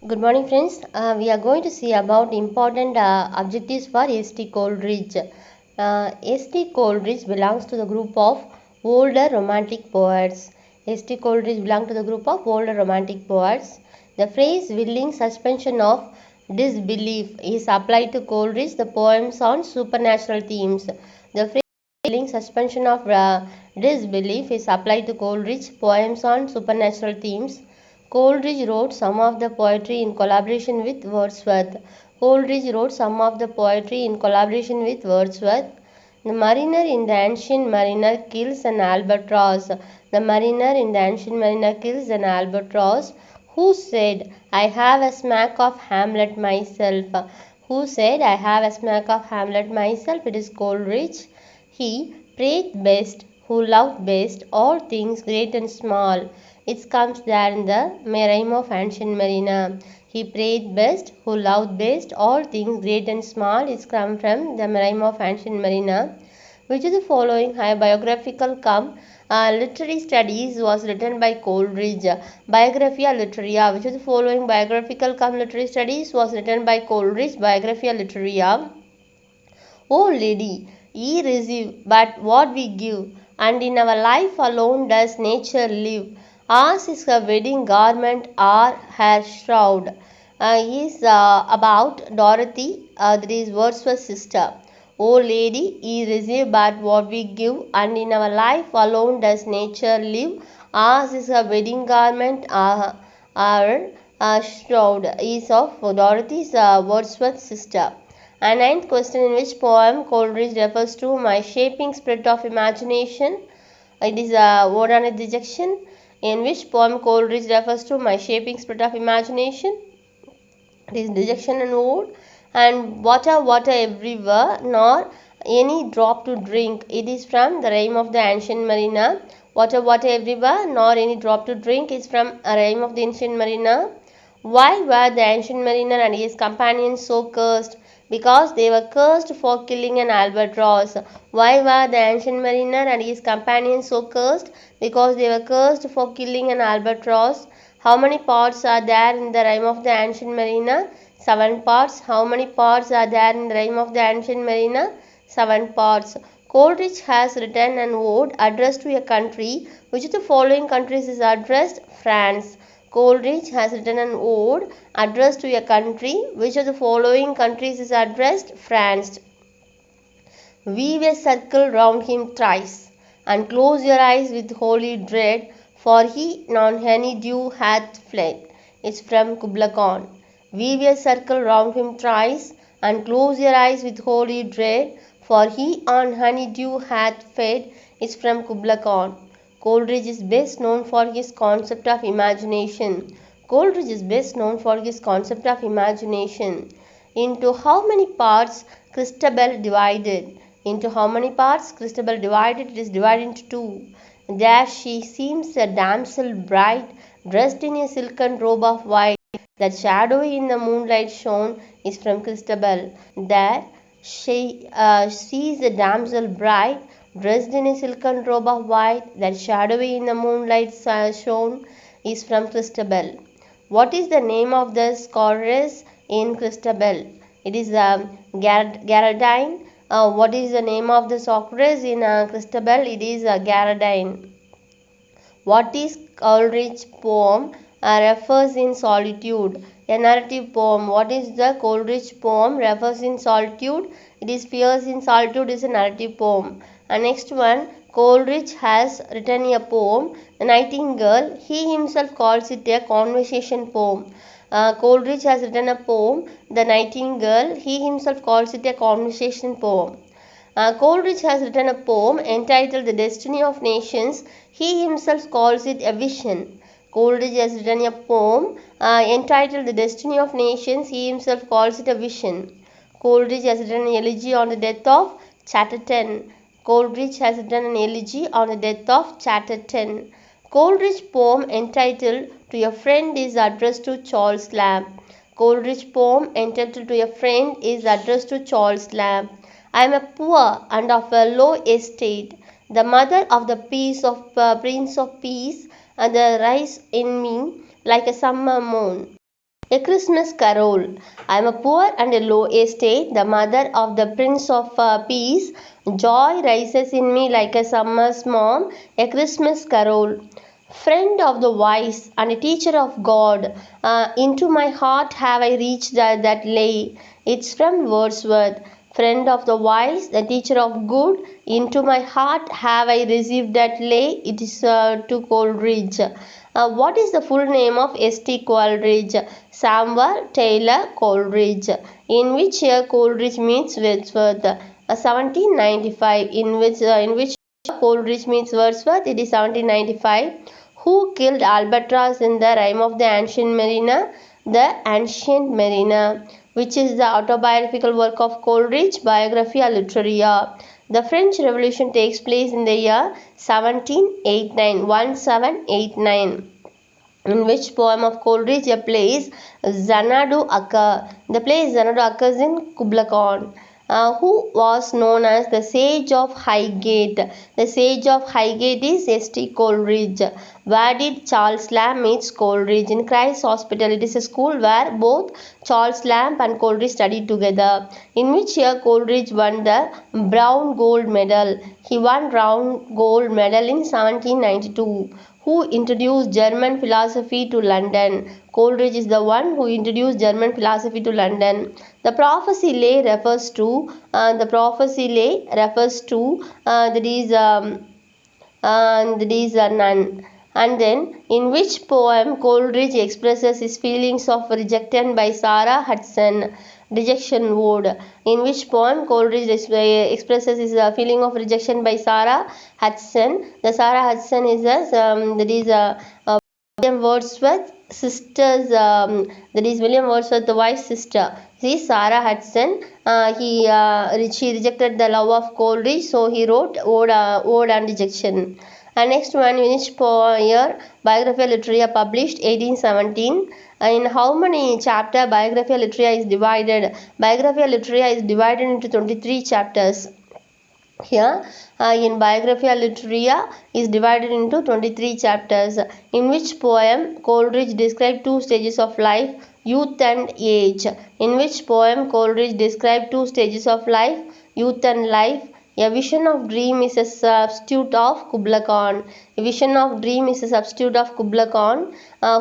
Good morning, friends. We are going to see about important objectives for S.T. Coleridge. S.T. Coleridge belongs to the group of older romantic poets. S.T. Coleridge belongs to the group of older romantic poets. The phrase willing suspension of disbelief is applied to Coleridge, the poems on supernatural themes. The phrase willing suspension of disbelief is applied to Coleridge, poems on supernatural themes. Coleridge wrote some of the poetry in collaboration with Wordsworth. Coleridge wrote some of the poetry in collaboration with Wordsworth. The mariner in the ancient mariner kills an albatross. The mariner in the ancient mariner kills an albatross. Who said, I have a smack of Hamlet myself? Who said, I have a smack of Hamlet myself? It is Coleridge. He prayed best, who loved best all things great and small. It comes there in the rhyme of ancient mariner. He prayed best, who loved best all things great and small. It's come from the rhyme of ancient mariner. Which of the following high biographical come literary studies was written by Coleridge? Biographia Literaria. Which of the following biographical come literary studies was written by Coleridge? Biographia Literaria. O lady, ye receive but what we give, and in our life alone does nature live. Ours is her wedding garment or her shroud. Is about Dorothy, that is Wordsworth's sister. O lady, ye receive but what we give, and in our life alone does nature live. Ours is her wedding garment or shroud. Is of Dorothy's Wordsworth's sister. And ninth question, in which poem Coleridge refers to my shaping spirit of imagination? It is a word on a dejection. In which poem Coleridge refers to my shaping spirit of imagination? It is dejection and ode. And water, water everywhere, nor any drop to drink. It is from the rhyme of the ancient mariner. Water, water everywhere, nor any drop to drink is from a rhyme of the ancient mariner. Why were the ancient mariner and his companions so cursed? Because they were cursed for killing an albatross. Why were the ancient mariner and his companions so cursed? Because they were cursed for killing an albatross. How many parts are there in the rhyme of the ancient mariner? 7 parts. How many parts are there in the rhyme of the ancient mariner? 7 parts. Coleridge has written an ode addressed to a country. Which of the following countries is addressed? France. Coleridge has written an ode addressed to a country. Which of the following countries is addressed? France. Weave a circle round him thrice, and close your eyes with holy dread, for he on honeydew hath fled. It's from Kubla Khan. Weave a circle round him thrice, and close your eyes with holy dread, for he on honeydew hath fed. It's from Kubla Khan. Coleridge is best known for his concept of imagination. Coleridge is best known for his concept of imagination. Into how many parts Christabel divided? Into how many parts Christabel divided? It is divided into 2. There she seems a damsel bright, dressed in a silken robe of white, that shadowy in the moonlight shone, is from Christabel. There she sees a damsel bright, dressed in a silken robe of white, that shadowy in the moonlight shone, is from Christabel. What is the name of the chorus in Christabel? It is Geraldine. What is the name of the chorus in Christabel? It is Geraldine. What is Coleridge poem refers in solitude? A narrative poem. What is the Coleridge poem refers in solitude? It is Fears in Solitude is a narrative poem. And next one, Coleridge has written a poem, The Nightingale. He himself calls it a conversation poem. Coleridge has written a poem, The Nightingale. He himself calls it a conversation poem. Coleridge has written a poem entitled The Destiny of Nations. He himself calls it a vision. Coleridge has written a poem entitled The Destiny of Nations. He himself calls it a vision. Coleridge has written an elegy on the death of Chatterton. Coleridge has written an elegy on the death of Chatterton. Coleridge poem entitled To a Friend is addressed to Charles Lamb. Coleridge poem entitled To a Friend is addressed to Charles Lamb. I am a poor and of a low estate, the mother of the peace of Prince of Peace, and the rise in me like a summer moon. A Christmas Carol. I am a poor and a low estate, the mother of the Prince of Peace. Joy rises in me like a summer's mom. A Christmas Carol. Friend of the wise and a teacher of God, into my heart have I reached that lay. It's from Wordsworth. Friend of the wise, the teacher of good, into my heart have I received that lay. It is to Coleridge. What is the full name of S.T. Coleridge? Samuel Taylor Coleridge. In which year Coleridge meets Wordsworth? 1795. In which Coleridge meets Wordsworth? It is 1795. Who killed Albatross in the Rime of the Ancient Mariner? The Ancient Mariner. Which is the autobiographical work of Coleridge? Biographia Literaria. The French Revolution takes place in the year 1789. 1789. In which poem of Coleridge a place Xanadu occur? The place Xanadu occurs in Kubla Khan. Who was known as the Sage of Highgate? The Sage of Highgate is S.T. Coleridge. Where did Charles Lamb meet Coleridge? In Christ's Hospital. It is a school where both Charles Lamb and Coleridge studied together. In which year Coleridge won the Brown Gold Medal? He won Brown Gold Medal in 1792. Who introduced German philosophy to London? Coleridge is the one who introduced German philosophy to London. The prophecy lay refers to that is none. And then, in which poem Coleridge expresses his feelings of rejection by Sarah Hudson? Rejection Ode. In which poem Coleridge expresses his feeling of rejection by Sarah Hudson? The Sarah Hudson is William Wordsworth sisters. That is William Wordsworth, the wife's sister. She is Sarah Hudson. She rejected the love of Coleridge, so he wrote Ode on Rejection. And next one, in which year Biographia Literaria published? 1817. In how many chapter Biographia Literaria is divided? Biographia Literaria is divided into 23 chapters. Here in Biographia Literaria is divided into 23 chapters. In which poem Coleridge described two stages of life, youth and age? In which poem Coleridge described two stages of life, youth and life? A vision of dream is a substitute of Kubla Khan. A vision of dream is a substitute of Kubla Khan.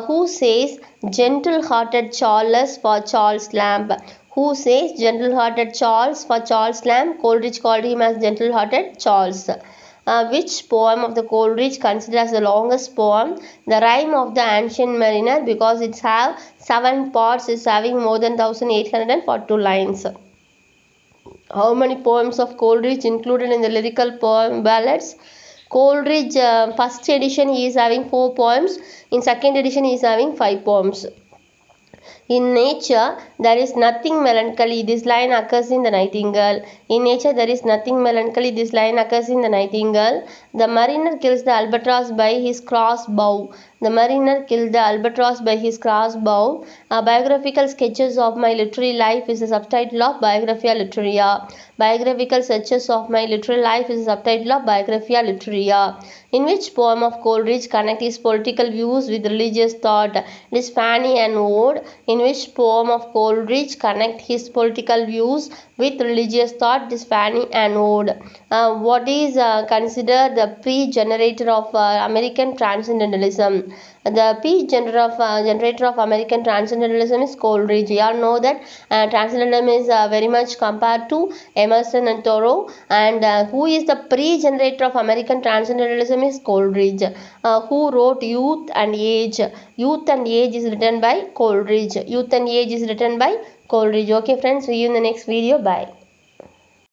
Who says gentle-hearted Charles for Charles Lamb? Who says gentle-hearted Charles for Charles Lamb? Coleridge called him as gentle-hearted Charles. Which poem of the Coleridge considered as the longest poem? The Rime of the Ancient Mariner, because it has 7 parts, is having more than 1842 lines. How many poems of Coleridge included in the lyrical poem ballads? Coleridge first edition he is having 4 poems. In second edition he is having 5 poems. In nature, there is nothing melancholy. This line occurs in the Nightingale. In nature, there is nothing melancholy. This line occurs in the Nightingale. The mariner kills the albatross by his crossbow. The mariner killed the albatross by his crossbow. Biographical sketches of my literary life is the subtitle of Biographia Literaria. Biographical sketches of my literary life is the subtitle of Biographia Literaria. In which poem of Coleridge connect his political views with religious thought? It is Fanny and Ode. In which poem of Coleridge connect his political views with religious thought? It is Fanny and Ode. What is considered the pre-generator of American Transcendentalism? The generator of American Transcendentalism is Coleridge. You all know that Transcendentalism is very much compared to Emerson and Thoreau. And who is the pre-generator of American Transcendentalism is Coleridge. Who wrote Youth and Age? Youth and Age is written by Coleridge. Youth and Age is written by Coleridge. Okay friends, see you in the next video. Bye.